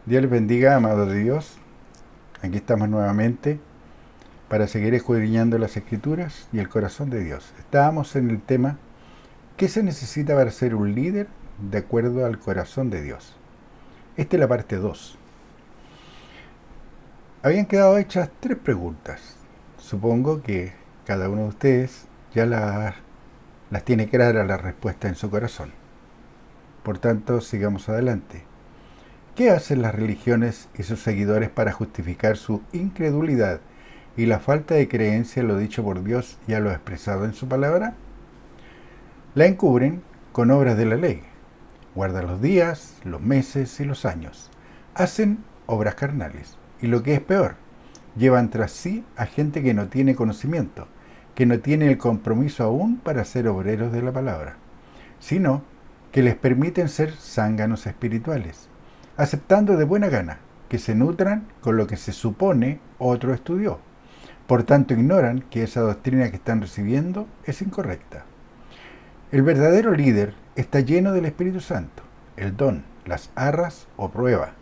Dios les bendiga, amado de Dios. Aquí estamos nuevamente para seguir escudriñando las Escrituras y el corazón de Dios. Estábamos en el tema ¿qué se necesita para ser un líder de acuerdo al corazón de Dios? Esta es la parte 2. Habían quedado hechas 3 preguntas. Supongo que cada uno de ustedes ya las tiene claras la respuesta en su corazón. Por tanto, sigamos adelante. ¿Qué hacen las religiones y sus seguidores para justificar su incredulidad y la falta de creencia en lo dicho por Dios y a lo expresado en su palabra? La encubren con obras de la ley. Guardan los días, los meses y los años. Hacen obras carnales. Y lo que es peor, llevan tras sí a gente que no tiene conocimiento, que no tiene el compromiso aún para ser obreros de la palabra, sino que les permiten ser zánganos espirituales, aceptando de buena gana que se nutran con lo que se supone otro estudió. Por tanto, ignoran que esa doctrina que están recibiendo es incorrecta. El verdadero líder está lleno del Espíritu Santo, el don, las arras o prueba.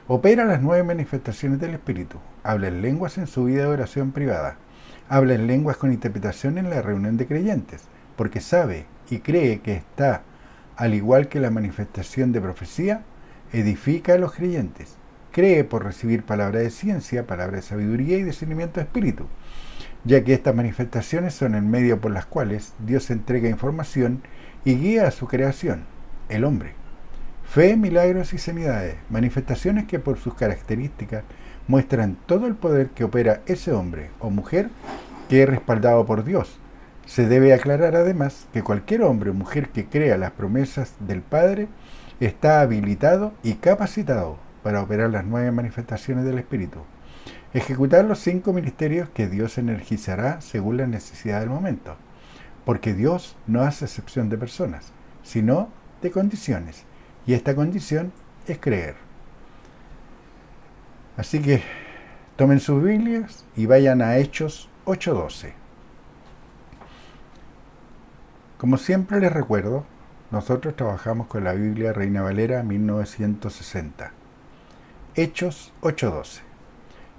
Opera las 9 manifestaciones del Espíritu. Habla en lenguas en su vida de oración privada. Habla en lenguas con interpretación en la reunión de creyentes, porque sabe y cree que está, al igual que la manifestación de profecía, edifica a los creyentes. Cree por recibir palabra de ciencia, palabra de sabiduría y discernimiento de espíritu, ya que estas manifestaciones son el medio por las cuales Dios entrega información y guía a su creación, el hombre. Fe, milagros y sanidades, manifestaciones que por sus características muestran todo el poder que opera ese hombre o mujer que es respaldado por Dios. Se debe aclarar además que cualquier hombre o mujer que crea las promesas del Padre está habilitado y capacitado para operar las 9 manifestaciones del Espíritu, ejecutar los 5 ministerios que Dios energizará según la necesidad del momento, porque Dios no hace excepción de personas, sino de condiciones, y esta condición es creer. Así que tomen sus Biblias y vayan a Hechos 8:12. Como siempre les recuerdo, nosotros trabajamos con la Biblia Reina Valera 1960. Hechos 8:12.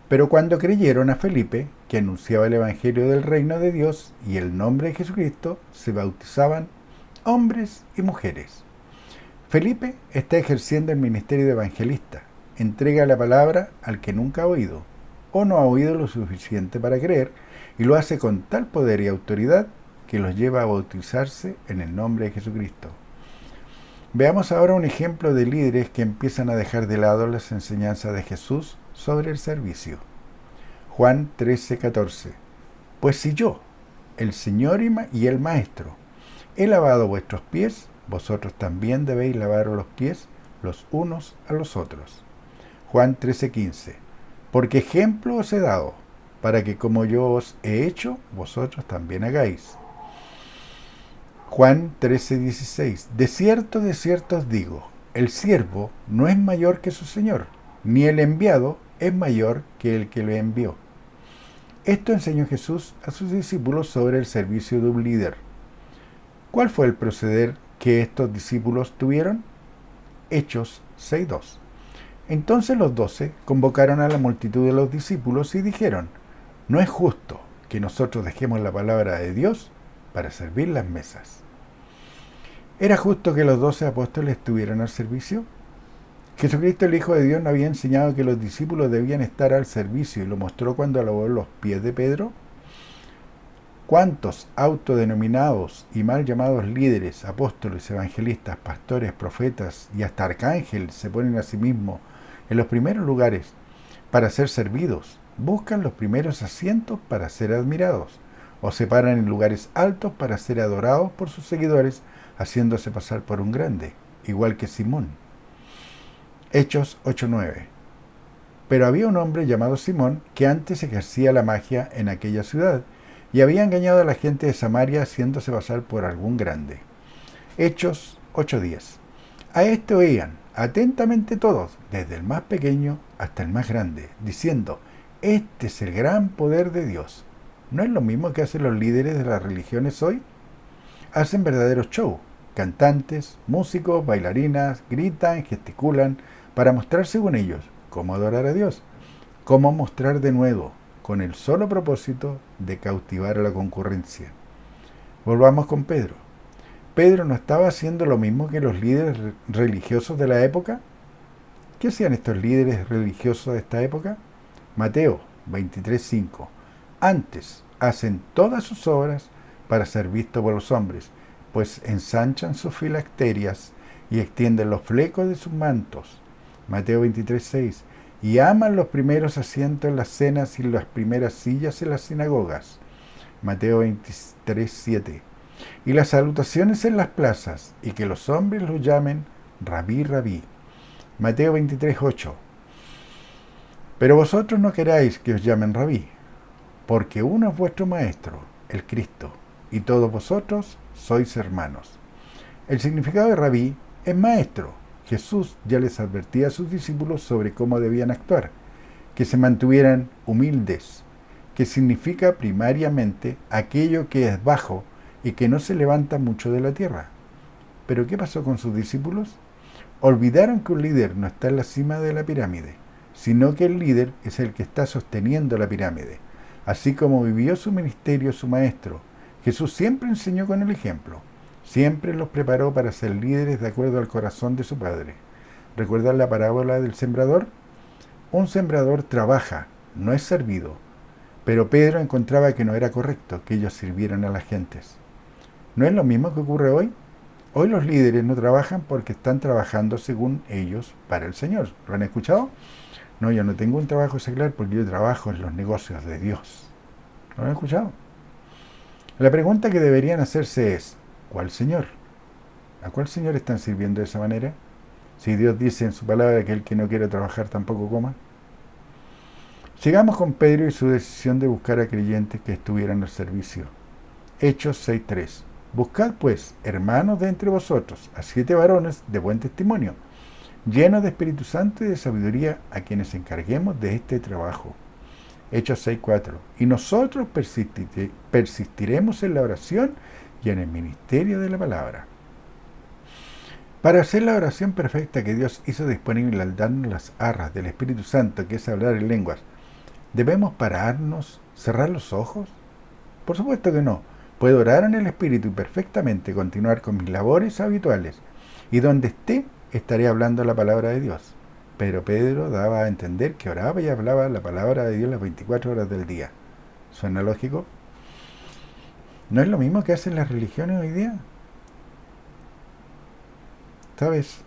Pero cuando creyeron a Felipe, que anunciaba el Evangelio del reino de Dios y el nombre de Jesucristo, se bautizaban hombres y mujeres. Felipe está ejerciendo el ministerio de evangelista. Entrega la palabra al que nunca ha oído, o no ha oído lo suficiente para creer, y lo hace con tal poder y autoridad que los lleva a bautizarse en el nombre de Jesucristo. Veamos ahora un ejemplo de líderes que empiezan a dejar de lado las enseñanzas de Jesús sobre el servicio. Juan 13:14. Pues si yo, el Señor y el Maestro, he lavado vuestros pies, vosotros también debéis lavaros los pies los unos a los otros. Juan 13:15. Porque ejemplo os he dado, para que como yo os he hecho, vosotros también hagáis. Juan 13:16. De cierto os digo, el siervo no es mayor que su Señor, ni el enviado es mayor que el que lo envió. Esto enseñó Jesús a sus discípulos sobre el servicio de un líder. ¿Cuál fue el proceder que estos discípulos tuvieron? Hechos 6:2. Entonces los 12 convocaron a la multitud de los discípulos y dijeron, no es justo que nosotros dejemos la palabra de Dios para servir las mesas. ¿Era justo que los 12 apóstoles estuvieran al servicio? Jesucristo, el Hijo de Dios, no había enseñado que los discípulos debían estar al servicio y lo mostró cuando lavó los pies de Pedro. ¿Cuántos autodenominados y mal llamados líderes, apóstoles, evangelistas, pastores, profetas y hasta arcángeles se ponen a sí mismos en los primeros lugares para ser servidos, buscan los primeros asientos para ser admirados, o se paran en lugares altos para ser adorados por sus seguidores, haciéndose pasar por un grande, igual que Simón? Hechos 8:9. Pero había un hombre llamado Simón que antes ejercía la magia en aquella ciudad y había engañado a la gente de Samaria haciéndose pasar por algún grande. Hechos 8:10. A este oían atentamente todos, desde el más pequeño hasta el más grande, diciendo, este es el gran poder de Dios. ¿No es lo mismo que hacen los líderes de las religiones hoy? Hacen verdaderos shows. Cantantes, músicos, bailarinas, gritan, gesticulan, para mostrar según ellos cómo adorar a Dios, cómo mostrar de nuevo, con el solo propósito de cautivar a la concurrencia. Volvamos con Pedro. ¿Pedro no estaba haciendo lo mismo que los líderes religiosos de la época? ¿Qué hacían estos líderes religiosos de esta época? Mateo 23:5. Antes hacen todas sus obras para ser vistos por los hombres, pues ensanchan sus filacterias y extienden los flecos de sus mantos. Mateo 23:6. Y aman los primeros asientos en las cenas y las primeras sillas en las sinagogas. Mateo 23:7. Y las salutaciones en las plazas, y que los hombres los llamen Rabí, Rabí. Mateo 23:8. Pero vosotros no queráis que os llamen Rabí, porque uno es vuestro Maestro, el Cristo, y todos vosotros sois hermanos. El significado de Rabí es maestro. Jesús ya les advertía a sus discípulos sobre cómo debían actuar, que se mantuvieran humildes, que significa primariamente aquello que es bajo y que no se levanta mucho de la tierra. ¿Pero qué pasó con sus discípulos? Olvidaron que un líder no está en la cima de la pirámide, sino que el líder es el que está sosteniendo la pirámide. Así como vivió su ministerio su maestro, Jesús siempre enseñó con el ejemplo. Siempre los preparó para ser líderes de acuerdo al corazón de su Padre. ¿Recuerdan la parábola del sembrador? Un sembrador trabaja, no es servido. Pero Pedro encontraba que no era correcto que ellos sirvieran a las gentes. ¿No es lo mismo que ocurre hoy? Hoy los líderes no trabajan porque están trabajando según ellos para el Señor. ¿Lo han escuchado? No, yo no tengo un trabajo secular porque yo trabajo en los negocios de Dios. ¿Lo han escuchado? La pregunta que deberían hacerse es, ¿cuál Señor? ¿A cuál Señor están sirviendo de esa manera? Si Dios dice en su palabra que el que no quiere trabajar tampoco coma. Sigamos con Pedro y su decisión de buscar a creyentes que estuvieran al servicio. Hechos 6:3. Buscad pues, hermanos de entre vosotros, a 7 varones de buen testimonio, llenos de Espíritu Santo y de sabiduría, a quienes encarguemos de este trabajo. Hechos 6:4. Y nosotros persistiremos en la oración y en el ministerio de la palabra. Para hacer la oración perfecta que Dios hizo disponible al darnos las arras del Espíritu Santo, que es hablar en lenguas, ¿debemos pararnos, cerrar los ojos? Por supuesto que no. Puedo orar en el Espíritu y perfectamente continuar con mis labores habituales, y donde esté, estaré hablando la palabra de Dios. Pero Pedro daba a entender que oraba y hablaba la palabra de Dios las 24 horas del día. ¿Suena lógico? ¿No es lo mismo que hacen las religiones hoy día? ¿Sabes?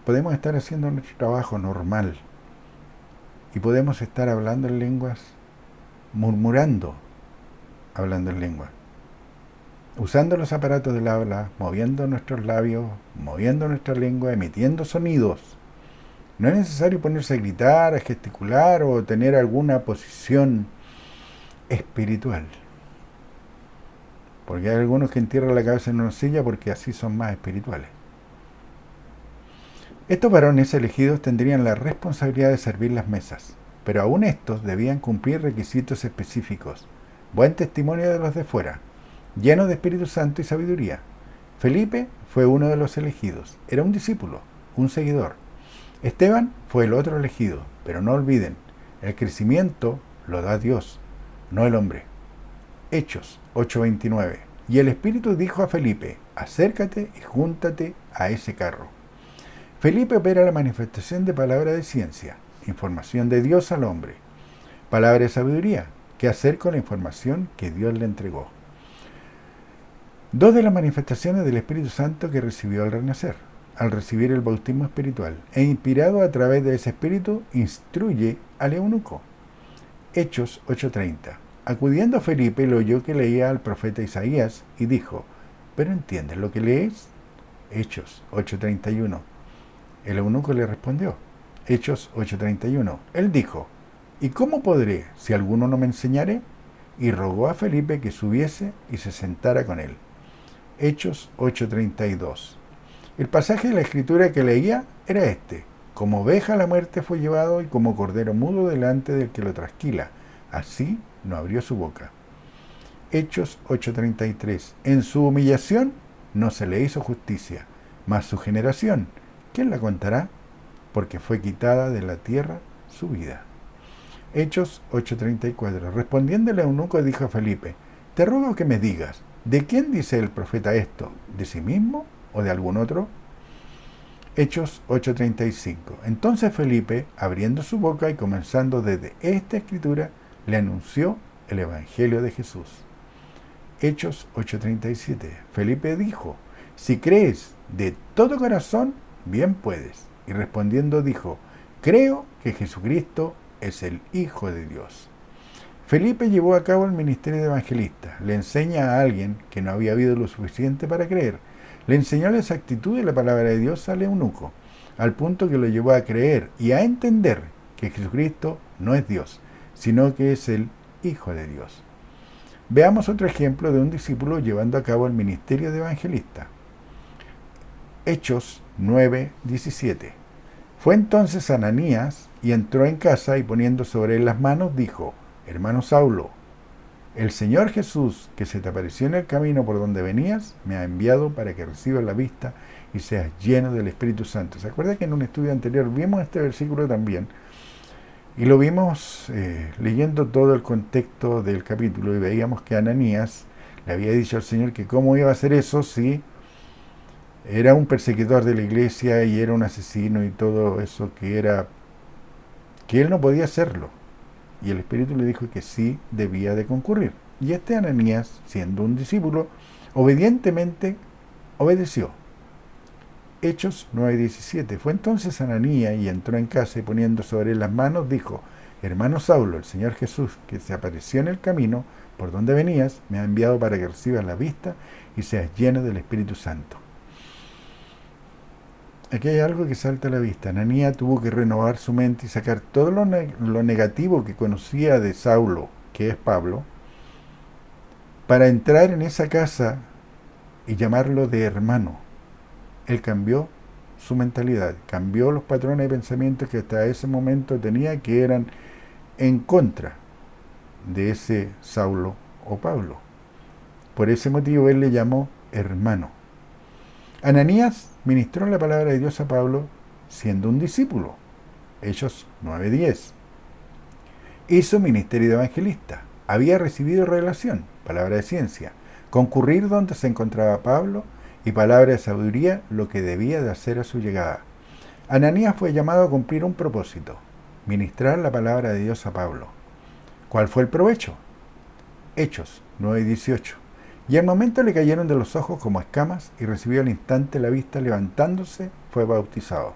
Podemos estar haciendo nuestro trabajo normal y podemos estar hablando en lenguas, murmurando, hablando en lengua, usando los aparatos del habla, moviendo nuestros labios, moviendo nuestra lengua, emitiendo sonidos. No es necesario ponerse a gritar, a gesticular o tener alguna posición espiritual. Porque hay algunos que entierran la cabeza en una silla porque así son más espirituales. Estos varones elegidos tendrían la responsabilidad de servir las mesas, pero aún estos debían cumplir requisitos específicos. Buen testimonio de los de fuera, lleno de Espíritu Santo y sabiduría. Felipe fue uno de los elegidos, era un discípulo, un seguidor. Esteban fue el otro elegido, pero no olviden, el crecimiento lo da Dios, no el hombre. Hechos 8:29. Y el Espíritu dijo a Felipe, acércate y júntate a ese carro. Felipe opera la manifestación de palabra de ciencia, información de Dios al hombre. Palabra de sabiduría, qué hacer con la información que Dios le entregó. Dos de las manifestaciones del Espíritu Santo que recibió al renacer, al recibir el bautismo espiritual, e inspirado a través de ese Espíritu, instruye al eunuco. Hechos 8:30. Acudiendo a Felipe, lo oyó que leía al profeta Isaías y dijo, ¿pero entiendes lo que lees? Hechos 8:31. El eunuco le respondió, Hechos 8:31. Él dijo, ¿y cómo podré si alguno no me enseñare? Y rogó a Felipe que subiese y se sentara con él. Hechos 8:32. El pasaje de la escritura que leía era este: como oveja a la muerte fue llevado y como cordero mudo delante del que lo trasquila, así no abrió su boca. Hechos 8:33. En su humillación no se le hizo justicia, mas su generación, ¿quién la contará? porque fue quitada de la tierra su vida. Hechos 8:34. Respondiéndole a eunuco dijo a Felipe: te ruego que me digas, ¿de quién dice el profeta esto? ¿De sí mismo o de algún otro? Hechos 8:35. Entonces Felipe, abriendo su boca y comenzando desde esta escritura, le anunció el Evangelio de Jesús. Hechos 8:37. Felipe dijo: si crees de todo corazón, bien puedes. Y respondiendo dijo: creo que Jesucristo es el Hijo de Dios. Felipe llevó a cabo el ministerio de evangelista. Le enseña a alguien que no había habido lo suficiente para creer. Le enseñó la exactitud de la palabra de Dios al eunuco, al punto que lo llevó a creer y a entender que Jesucristo no es Dios, sino que es el Hijo de Dios. Veamos otro ejemplo de un discípulo llevando a cabo el ministerio de evangelista. Hechos 9:17. Fue entonces Ananías y entró en casa y poniendo sobre él las manos dijo: hermano Saulo, el Señor Jesús, que se te apareció en el camino por donde venías, me ha enviado para que recibas la vista y seas lleno del Espíritu Santo. ¿Se acuerda que en un estudio anterior vimos este versículo también? Y lo vimos leyendo todo el contexto del capítulo y veíamos que Ananías le había dicho al Señor que cómo iba a hacer eso si era un perseguidor de la iglesia y era un asesino y todo eso, que él no podía hacerlo. Y el Espíritu le dijo que sí debía de concurrir. Y este Ananías, siendo un discípulo, obedientemente obedeció. Hechos 9:17. Fue entonces Ananías y entró en casa y poniendo sobre él las manos dijo: hermano Saulo, el Señor Jesús, que se apareció en el camino por donde venías, me ha enviado para que recibas la vista y seas lleno del Espíritu Santo. Aquí hay algo que salta a la vista. Ananías tuvo que renovar su mente y sacar todo lo negativo que conocía de Saulo, que es Pablo, para entrar en esa casa y llamarlo de hermano. Él cambió su mentalidad, cambió los patrones de pensamiento que hasta ese momento tenía, que eran en contra de ese Saulo o Pablo. Por ese motivo él le llamó hermano. Ananías ministró la palabra de Dios a Pablo siendo un discípulo. Hechos 9:10. Hizo ministerio de evangelista. Había recibido revelación, palabra de ciencia, concurrir donde se encontraba Pablo y palabra de sabiduría, lo que debía de hacer a su llegada. Ananías fue llamado a cumplir un propósito: ministrar la palabra de Dios a Pablo. ¿Cuál fue el provecho? Hechos 9:18. Y al momento le cayeron de los ojos como escamas y recibió al instante la vista, levantándose, fue bautizado.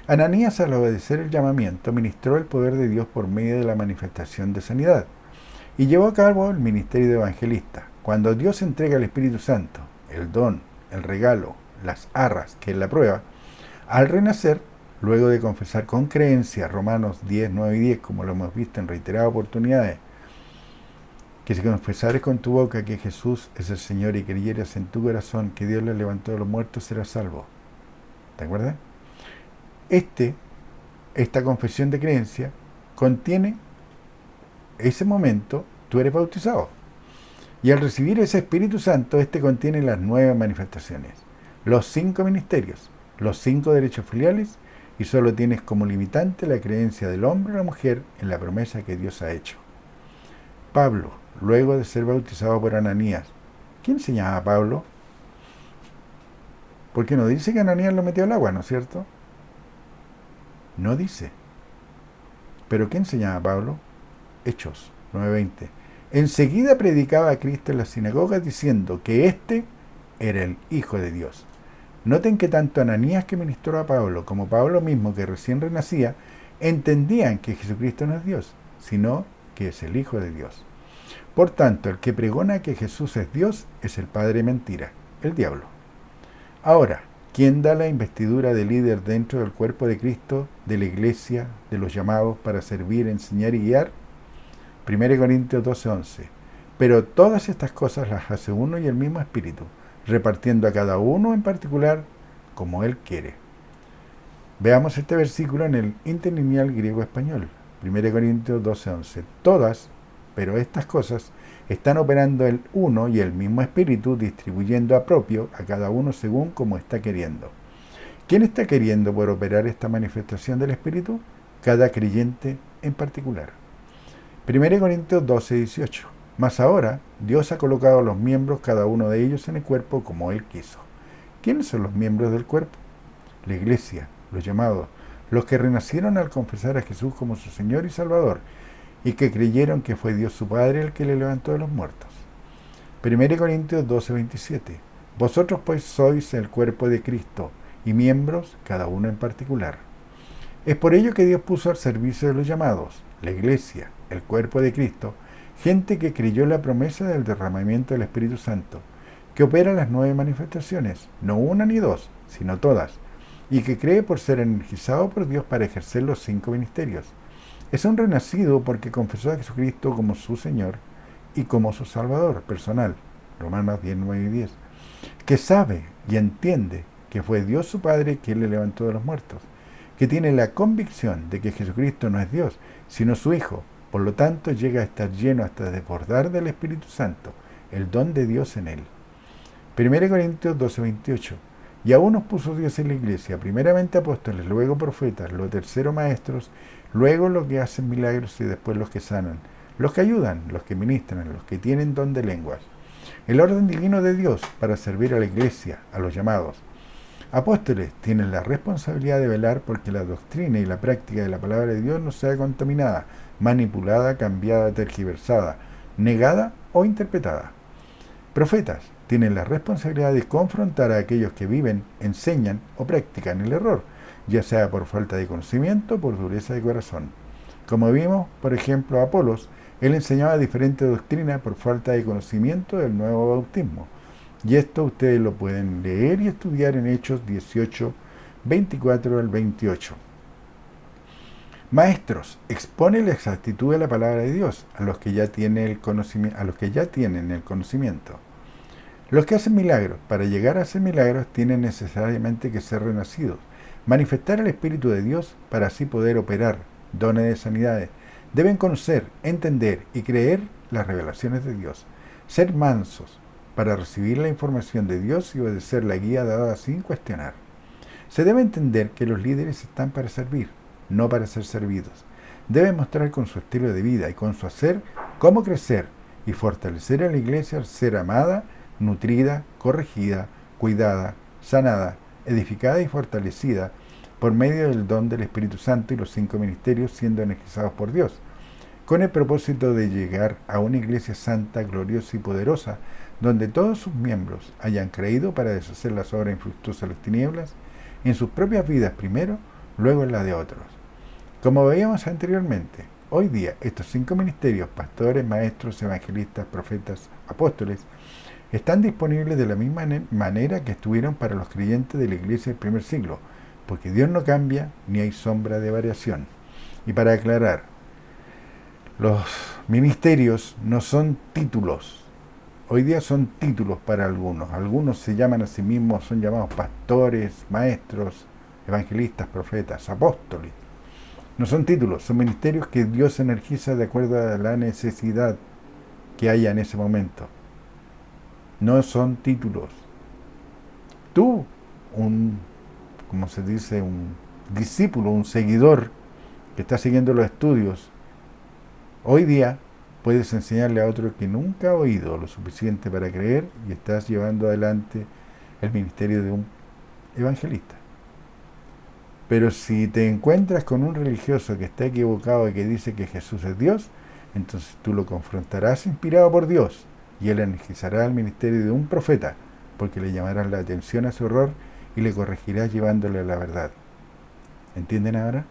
Ananías, al obedecer el llamamiento, ministró el poder de Dios por medio de la manifestación de sanidad y llevó a cabo el ministerio de evangelista. Cuando Dios entrega el Espíritu Santo, el don, el regalo, las arras, que es la prueba, al renacer, luego de confesar con creencia, Romanos 10, 9 y 10, como lo hemos visto en reiteradas oportunidades, que si confesares con tu boca que Jesús es el Señor y creyeras en tu corazón que Dios le levantó de los muertos, serás salvo. ¿Te acuerdas? Esta confesión de creencia contiene ese momento, tú eres bautizado. Y al recibir ese Espíritu Santo, contiene las 9 manifestaciones, los 5 ministerios, los 5 derechos filiales, y solo tienes como limitante la creencia del hombre o la mujer en la promesa que Dios ha hecho. Pablo, luego de ser bautizado por Ananías, ¿quién enseñaba a Pablo? Porque no dice que Ananías lo metió al agua, ¿no es cierto? No dice. ¿Pero qué enseñaba a Pablo? Hechos 9:20. Enseguida predicaba a Cristo en las sinagogas diciendo que era el Hijo de Dios. Noten que tanto Ananías, que ministró a Pablo, como Pablo mismo, que recién renacía, entendían que Jesucristo no es Dios, sino que es el Hijo de Dios. Por tanto, el que pregona que Jesús es Dios es el padre de mentira, el diablo. Ahora, ¿quién da la investidura de líder dentro del cuerpo de Cristo, de la iglesia, de los llamados para servir, enseñar y guiar? 1 Corintios 12:11. Pero todas estas cosas las hace uno y el mismo Espíritu, repartiendo a cada uno en particular como Él quiere. Veamos este versículo en el interlineal griego-español. 1 Corintios 12:11. Todas, pero estas cosas, están operando el uno y el mismo Espíritu, distribuyendo a propio a cada uno según como está queriendo. ¿Quién está queriendo por operar esta manifestación del Espíritu? Cada creyente en particular. 1 Corintios 12, 18. Mas ahora Dios ha colocado a los miembros, cada uno de ellos, en el cuerpo como Él quiso. ¿Quiénes son los miembros del cuerpo? La iglesia, los llamados, los que renacieron al confesar a Jesús como su Señor y Salvador, y que creyeron que fue Dios su Padre el que le levantó de los muertos. 1 Corintios 12, 27. Vosotros pues sois el cuerpo de Cristo, y miembros, cada uno en particular. Es por ello que Dios puso al servicio de los llamados, la iglesia, el cuerpo de Cristo, gente que creyó la promesa del derramamiento del Espíritu Santo, que opera las 9 manifestaciones, no una ni dos, sino todas, y que cree por ser energizado por Dios para ejercer los 5 ministerios. Es un renacido porque confesó a Jesucristo como su Señor y como su Salvador personal, Romanos 10, 9 y 10, que sabe y entiende que fue Dios su Padre quien le levantó de los muertos, que tiene la convicción de que Jesucristo no es Dios, sino su Hijo, por lo tanto llega a estar lleno hasta desbordar del Espíritu Santo, el don de Dios en él. 1 Corintios 12, 28. Y aún nos puso Dios en la iglesia, primeramente apóstoles, luego profetas, los terceros maestros, luego los que hacen milagros y después los que sanan, los que ayudan, los que ministran, los que tienen don de lenguas. El orden divino de Dios para servir a la iglesia, a los llamados. Apóstoles tienen la responsabilidad de velar porque la doctrina y la práctica de la palabra de Dios no sea contaminada, manipulada, cambiada, tergiversada, negada o interpretada. Profetas tienen la responsabilidad de confrontar a aquellos que viven, enseñan o practican el error, ya sea por falta de conocimiento o por dureza de corazón. Como vimos, por ejemplo, a Apolos, él enseñaba diferentes doctrinas por falta de conocimiento del nuevo bautismo. Y esto ustedes lo pueden leer y estudiar en Hechos 18, 24 al 28. Maestros, expone la exactitud de la palabra de Dios a los que ya tienen el conocimiento. Los que hacen milagros, para llegar a hacer milagros, tienen necesariamente que ser renacidos, manifestar el Espíritu de Dios para así poder operar dones de sanidades. Deben conocer, entender y creer las revelaciones de Dios, ser mansos para recibir la información de Dios y obedecer la guía dada sin cuestionar. Se debe entender que los líderes están para servir, no para ser servidos. Deben mostrar con su estilo de vida y con su hacer cómo crecer y fortalecer a la iglesia al ser amada, nutrida, corregida, cuidada, sanada, edificada y fortalecida por medio del don del Espíritu Santo y los 5 ministerios siendo energizados por Dios, con el propósito de llegar a una iglesia santa, gloriosa y poderosa, donde todos sus miembros hayan creído para deshacer las obras infructuosas de las tinieblas, en sus propias vidas primero, luego en la de otros. Como veíamos anteriormente, hoy día estos 5 ministerios, pastores, maestros, evangelistas, profetas, apóstoles, están disponibles de la misma manera que estuvieron para los creyentes de la iglesia del primer siglo, porque Dios no cambia ni hay sombra de variación. Y para aclarar, los ministerios no son títulos. Hoy día son títulos para algunos. Algunos se llaman a sí mismos, son llamados pastores, maestros, evangelistas, profetas, apóstoles. No son títulos, son ministerios que Dios energiza de acuerdo a la necesidad que haya en ese momento. No son títulos. Tú, un discípulo, un seguidor que está siguiendo los estudios, hoy día puedes enseñarle a otro que nunca ha oído lo suficiente para creer y estás llevando adelante el ministerio de un evangelista. Pero si te encuentras con un religioso que está equivocado y que dice que Jesús es Dios, entonces tú lo confrontarás inspirado por Dios y él energizará el ministerio de un profeta, porque le llamarás la atención a su error y le corregirás llevándole a la verdad. ¿Entienden ahora?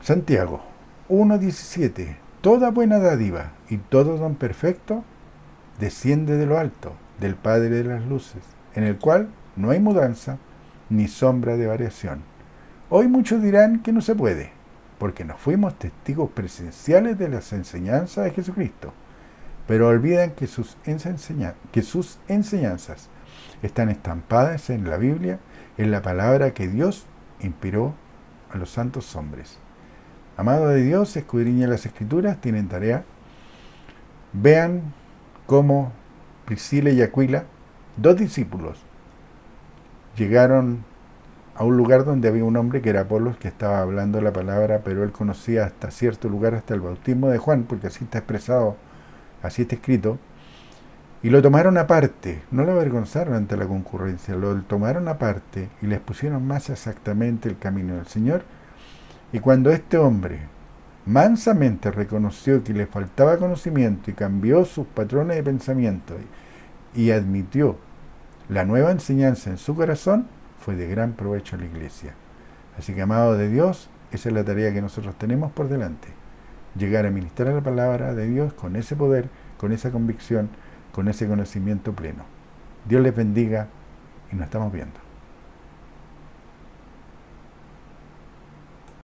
Santiago 1:17. Toda buena dádiva y todo don perfecto desciende de lo alto, del Padre de las luces, en el cual no hay mudanza ni sombra de variación. Hoy muchos dirán que no se puede, porque no fuimos testigos presenciales de las enseñanzas de Jesucristo, pero olvidan que sus enseñanzas están estampadas en la Biblia, en la palabra que Dios inspiró a los santos hombres. Amado de Dios, escudriñen las Escrituras, tienen tarea. Vean cómo Priscila y Aquila, 2 discípulos llegaron a un lugar donde había un hombre que era Apolos, que estaba hablando la palabra, pero él conocía hasta cierto lugar, hasta el bautismo de Juan, porque así está expresado, así está escrito, y lo tomaron aparte, no lo avergonzaron ante la concurrencia, lo tomaron aparte y les pusieron más exactamente el camino del Señor. Y cuando este hombre mansamente reconoció que le faltaba conocimiento y cambió sus patrones de pensamiento y admitió la nueva enseñanza en su corazón, fue de gran provecho a la iglesia. Así que, amado de Dios, esa es la tarea que nosotros tenemos por delante. Llegar a ministrar la palabra de Dios con ese poder, con esa convicción, con ese conocimiento pleno. Dios les bendiga y nos estamos viendo.